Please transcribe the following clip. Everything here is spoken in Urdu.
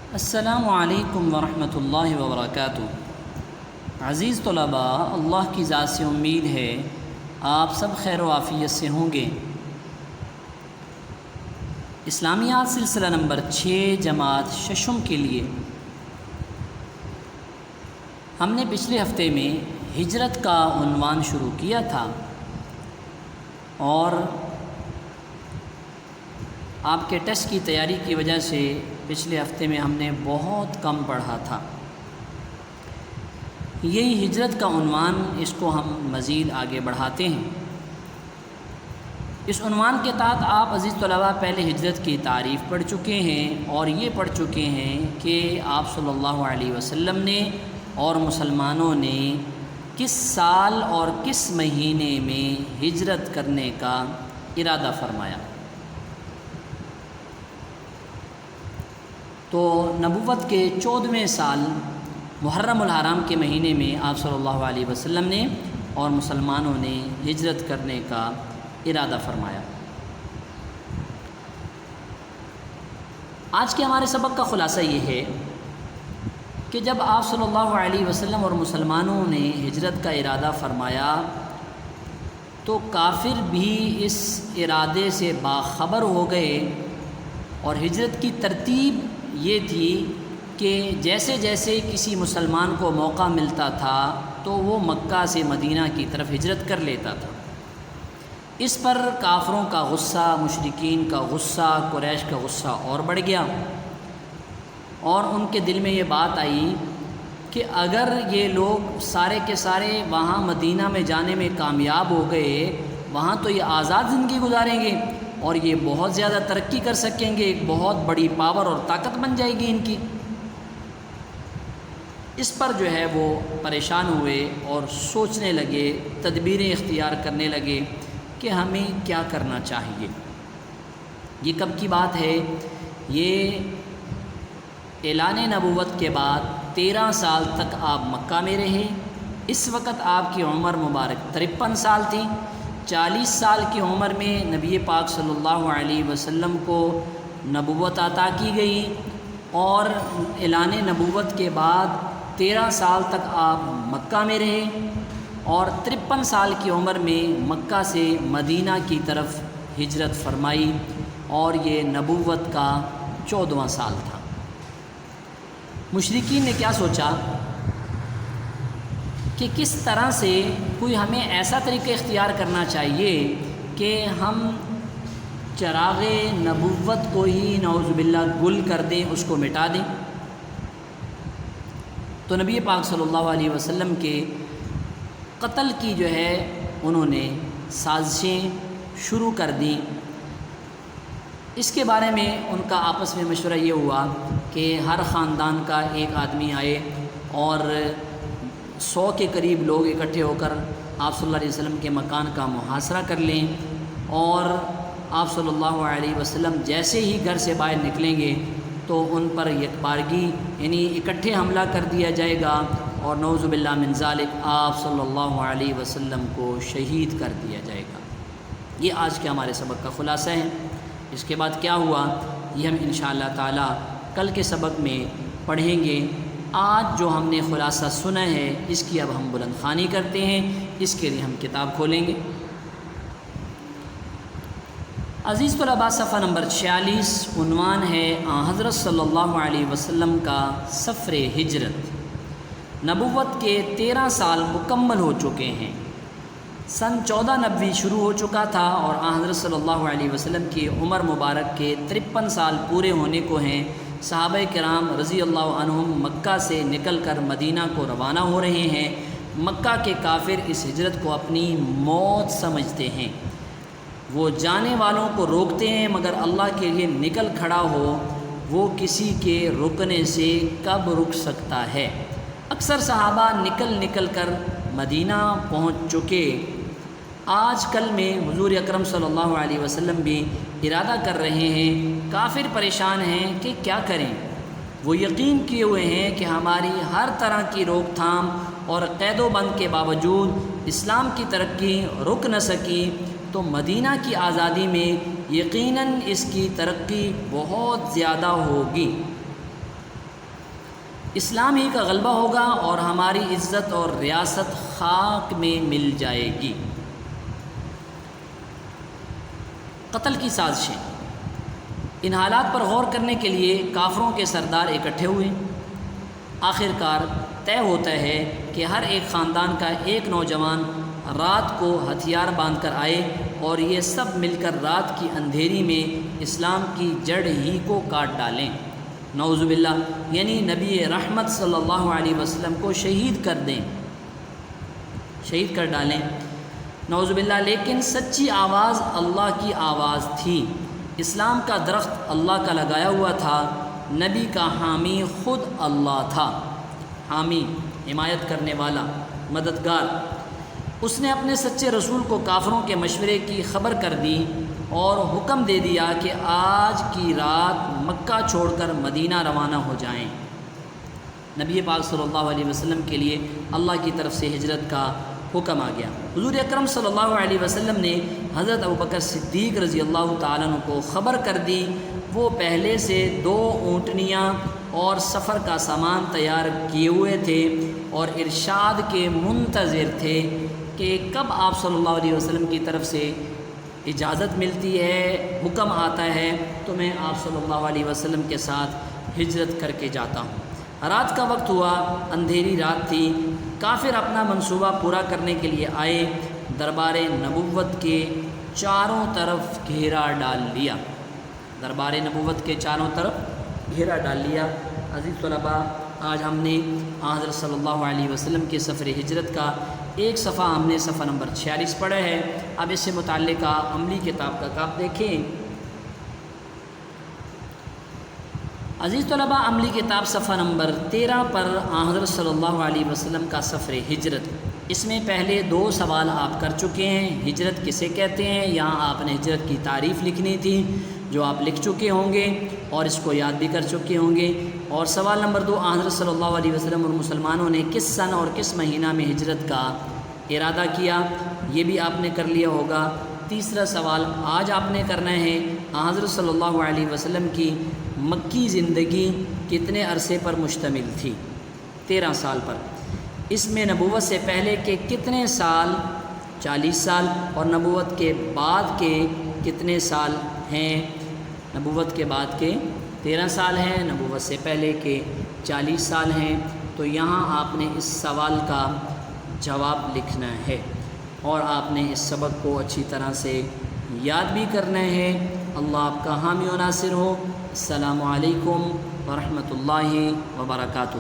السلام علیکم ورحمۃ اللہ وبرکاتہ۔ عزیز طلباء، اللہ کی ذات سے امید ہے آپ سب خیر و عافیت سے ہوں گے۔ اسلامیات سلسلہ نمبر 6 جماعت ششم کے لیے ہم نے پچھلے ہفتے میں ہجرت کا عنوان شروع کیا تھا اور آپ کے ٹیسٹ کی تیاری کی وجہ سے پچھلے ہفتے میں ہم نے بہت کم پڑھا تھا۔ یہی ہجرت کا عنوان، اس کو ہم مزید آگے بڑھاتے ہیں۔ اس عنوان کے تحت آپ عزیز طلباء پہلے ہجرت کی تعریف پڑھ چکے ہیں اور یہ پڑھ چکے ہیں کہ آپ صلی اللہ علیہ وسلم نے اور مسلمانوں نے کس سال اور کس مہینے میں ہجرت کرنے کا ارادہ فرمایا۔ تو نبوت کے 14ویں سال محرم الحرام کے مہینے میں آپ صلی اللہ علیہ وسلم نے اور مسلمانوں نے ہجرت کرنے کا ارادہ فرمایا۔ آج کے ہمارے سبق کا خلاصہ یہ ہے کہ جب آپ صلی اللہ علیہ وسلم اور مسلمانوں نے ہجرت کا ارادہ فرمایا تو کافر بھی اس ارادے سے باخبر ہو گئے، اور ہجرت کی ترتیب یہ تھی کہ جیسے جیسے کسی مسلمان کو موقع ملتا تھا تو وہ مکہ سے مدینہ کی طرف ہجرت کر لیتا تھا۔ اس پر کافروں کا غصہ، مشرکین کا غصہ، قریش کا غصہ اور بڑھ گیا، اور ان کے دل میں یہ بات آئی کہ اگر یہ لوگ سارے کے سارے وہاں مدینہ میں جانے میں کامیاب ہو گئے، وہاں تو یہ آزاد زندگی گزاریں گے اور یہ بہت زیادہ ترقی کر سکیں گے، ایک بہت بڑی پاور اور طاقت بن جائے گی ان کی۔ اس پر جو ہے وہ پریشان ہوئے اور سوچنے لگے، تدبیریں اختیار کرنے لگے کہ ہمیں کیا کرنا چاہیے۔ یہ کب کی بات ہے؟ یہ اعلان نبوت کے بعد 13 سال تک آپ مکہ میں رہے۔ اس وقت آپ کی عمر مبارک 53 سال تھی۔ 40 سال کی عمر میں نبی پاک صلی اللہ علیہ وسلم کو نبوت عطا کی گئی، اور اعلان نبوت کے بعد 13 سال تک آپ مکہ میں رہے، اور 53 سال کی عمر میں مکہ سے مدینہ کی طرف ہجرت فرمائی، اور یہ نبوت کا 14واں سال تھا۔ مشرکین نے کیا سوچا کہ کس طرح سے کوئی ہمیں ایسا طریقہ اختیار کرنا چاہیے کہ ہم چراغ نبوت کو ہی نعوذ باللہ گل کر دیں، اس کو مٹا دیں۔ تو نبی پاک صلی اللہ علیہ وسلم کے قتل کی جو ہے انہوں نے سازشیں شروع کر دیں۔ اس کے بارے میں ان کا آپس میں مشورہ یہ ہوا کہ ہر خاندان کا ایک آدمی آئے اور 100 کے قریب لوگ اکٹھے ہو کر آپ صلی اللہ علیہ وسلم کے مکان کا محاصرہ کر لیں، اور آپ صلی اللہ علیہ وسلم جیسے ہی گھر سے باہر نکلیں گے تو ان پر یکبارگی یعنی اکٹھے حملہ کر دیا جائے گا، اور نعوذ باللہ من ذالک آپ صلی اللہ علیہ وسلم کو شہید کر دیا جائے گا۔ یہ آج کے ہمارے سبق کا خلاصہ ہے۔ اس کے بعد کیا ہوا یہ ہم انشاءاللہ تعالی کل کے سبق میں پڑھیں گے۔ آج جو ہم نے خلاصہ سنا ہے اس کی اب ہم بلند خوانی کرتے ہیں۔ اس کے لیے ہم کتاب کھولیں گے۔ عزیز طلباء، صفحہ نمبر 46 عنوان ہے حضرت صلی اللہ علیہ وسلم کا سفر ہجرت۔ نبوت کے 13 سال مکمل ہو چکے ہیں۔ سن 1490 شروع ہو چکا تھا، اور حضرت صلی اللہ علیہ وسلم کی عمر مبارک کے 53 سال پورے ہونے کو ہیں۔ صحابہ کرام رضی اللہ عنہم مکہ سے نکل کر مدینہ کو روانہ ہو رہے ہیں۔ مکہ کے کافر اس ہجرت کو اپنی موت سمجھتے ہیں، وہ جانے والوں کو روکتے ہیں، مگر اللہ کے لیے نکل کھڑا ہو وہ کسی کے رکنے سے کب رک سکتا ہے۔ اکثر صحابہ نکل کر مدینہ پہنچ چکے۔ آج کل میں حضور اکرم صلی اللہ علیہ وسلم بھی ارادہ کر رہے ہیں، کافر پریشان ہیں کہ کیا کریں۔ وہ یقین کیے ہوئے ہیں کہ ہماری ہر طرح کی روک تھام اور قید و بند کے باوجود اسلام کی ترقی رک نہ سکی، تو مدینہ کی آزادی میں یقیناً اس کی ترقی بہت زیادہ ہوگی۔ اسلام ہی کا غلبہ ہوگا اور ہماری عزت اور ریاست خاک میں مل جائے گی۔ قتل کی سازشیں۔ ان حالات پر غور کرنے کے لیے کافروں کے سردار اکٹھے ہوئے۔ آخر کار طے ہوتا ہے کہ ہر ایک خاندان کا ایک نوجوان رات کو ہتھیار باندھ کر آئے اور یہ سب مل کر رات کی اندھیری میں اسلام کی جڑ ہی کو کاٹ ڈالیں، نعوذ باللہ، یعنی نبی رحمت صلی اللہ علیہ وسلم کو شہید کر دیں، شہید کر ڈالیں، نعوذ باللہ۔ لیکن سچی آواز اللہ کی آواز تھی، اسلام کا درخت اللہ کا لگایا ہوا تھا، نبی کا حامی خود اللہ تھا، حامی، حمایت کرنے والا، مددگار۔ اس نے اپنے سچے رسول کو کافروں کے مشورے کی خبر کر دی اور حکم دے دیا کہ آج کی رات مکہ چھوڑ کر مدینہ روانہ ہو جائیں۔ نبی پاک صلی اللہ علیہ وسلم کے لیے اللہ کی طرف سے ہجرت کا حکم آ گیا۔ حضور اکرم صلی اللہ علیہ وسلم نے حضرت ابوبکر صدیق رضی اللہ تعالیٰ عنہ کو خبر کر دی۔ وہ پہلے سے 2 اونٹنیاں اور سفر کا سامان تیار کیے ہوئے تھے اور ارشاد کے منتظر تھے کہ کب آپ صلی اللہ علیہ وسلم کی طرف سے اجازت ملتی ہے، حکم آتا ہے تو میں آپ صلی اللہ علیہ وسلم کے ساتھ ہجرت کر کے جاتا ہوں۔ رات کا وقت ہوا، اندھیری رات تھی، کافر اپنا منصوبہ پورا کرنے کے لیے آئے، دربار نبوت کے چاروں طرف گھیرا ڈال لیا، دربار نبوت کے چاروں طرف گھیرا ڈال لیا۔ عزیز طلباء، آج ہم نے حضرت صلی اللہ علیہ وسلم کے سفر ہجرت کا ایک صفحہ، ہم نے صفحہ نمبر 46 پڑھا ہے۔ اب اس سے متعلقہ عملی کتاب کا آپ دیکھیں۔ عزیز طلباء، عملی کتاب صفحہ نمبر 13 پر حضرت صلی اللہ علیہ وسلم کا سفر ہجرت، اس میں پہلے 2 سوال آپ کر چکے ہیں۔ ہجرت کسے کہتے ہیں، یہاں آپ نے ہجرت کی تعریف لکھنی تھی جو آپ لکھ چکے ہوں گے اور اس کو یاد بھی کر چکے ہوں گے۔ اور سوال نمبر 2، حضرت صلی اللہ علیہ وسلم اور مسلمانوں نے کس سن اور کس مہینہ میں ہجرت کا ارادہ کیا، یہ بھی آپ نے کر لیا ہوگا۔ تیسرا سوال آج آپ نے کرنا ہے، حضرت صلی اللہ علیہ وسلم کی مکی زندگی کتنے عرصے پر مشتمل تھی؟ 13 سال پر۔ اس میں نبوت سے پہلے کے کتنے سال؟ 40 سال، اور نبوت کے بعد کے کتنے سال ہیں؟ نبوت کے بعد کے 13 سال ہیں، نبوت سے پہلے کے 40 سال ہیں۔ تو یہاں آپ نے اس سوال کا جواب لکھنا ہے اور آپ نے اس سبق کو اچھی طرح سے یاد بھی کرنا ہے۔ اللہ آپ کا حامی و ناصر ہو۔ السلام علیکم ورحمۃ اللہ وبرکاتہ۔